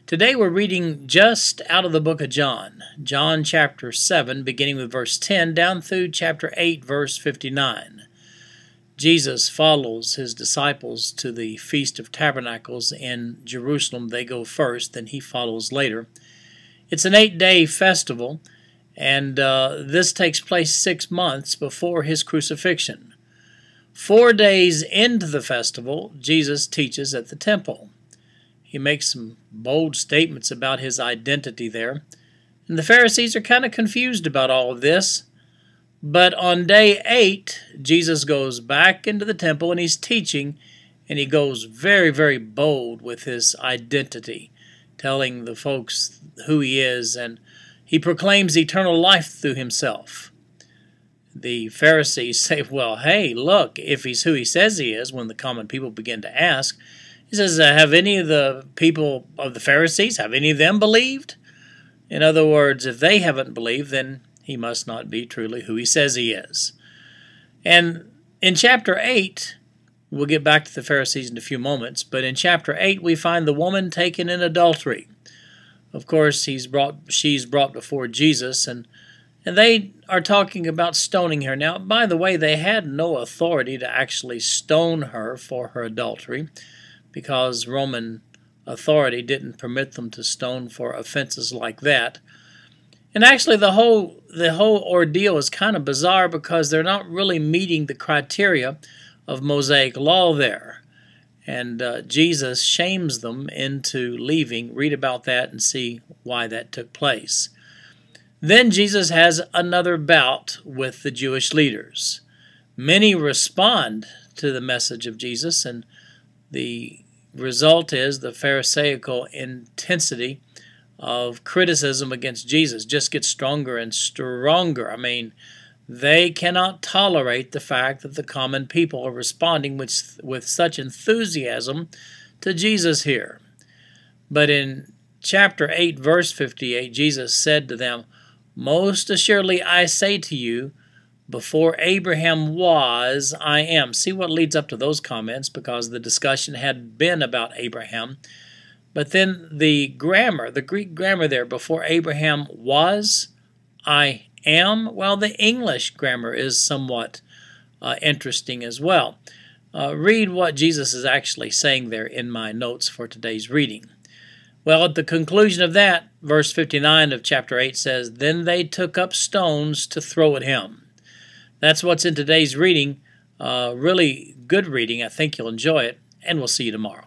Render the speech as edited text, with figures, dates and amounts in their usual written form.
Today we're reading just out of the book of John, John chapter 7, beginning with verse 10, down through chapter 8, verse 59. Jesus follows his disciples to the Feast of Tabernacles in Jerusalem. They go first, then he follows later. It's an 8-day festival, and this takes place 6 months before his crucifixion. 4 days into the festival, Jesus teaches at the temple. He makes some bold statements about his identity there. And the Pharisees are kind of confused about all of this. But on day 8, Jesus goes back into the temple and he's teaching, and he goes very, very bold with his identity, telling the folks who he is, and he proclaims eternal life through himself. The Pharisees say, well, hey, look, if he's who he says he is, when the common people begin to ask, he says, have any of the people of the Pharisees, have any of them believed? In other words, if they haven't believed, then he must not be truly who he says he is. And in chapter 8, we'll get back to the Pharisees in a few moments, but in chapter 8 we find the woman taken in adultery. Of course, she's brought before Jesus, and they are talking about stoning her. Now, by the way, they had no authority to actually stone her for her adultery, because Roman authority didn't permit them to stone for offenses like that. And actually the whole ordeal is kind of bizarre, because they're not really meeting the criteria of Mosaic law there. And Jesus shames them into leaving. Read about that and see why that took place. Then Jesus has another bout with the Jewish leaders. Many respond to the message of Jesus, and the result is the Pharisaical intensity of criticism against Jesus just gets stronger and stronger. I mean, they cannot tolerate the fact that the common people are responding with such enthusiasm to Jesus here. But in chapter 8, verse 58, Jesus said to them, "Most assuredly I say to you, before Abraham was, I am." See what leads up to those comments, because the discussion had been about Abraham. But then the grammar, the Greek grammar there, before Abraham was, I am. Well, the English grammar is somewhat interesting as well. Read what Jesus is actually saying there in my notes for today's reading. Well, at the conclusion of that, verse 59 of chapter 8 says, "Then they took up stones to throw at him." That's what's in today's reading. Really good reading. I think you'll enjoy it, and we'll see you tomorrow.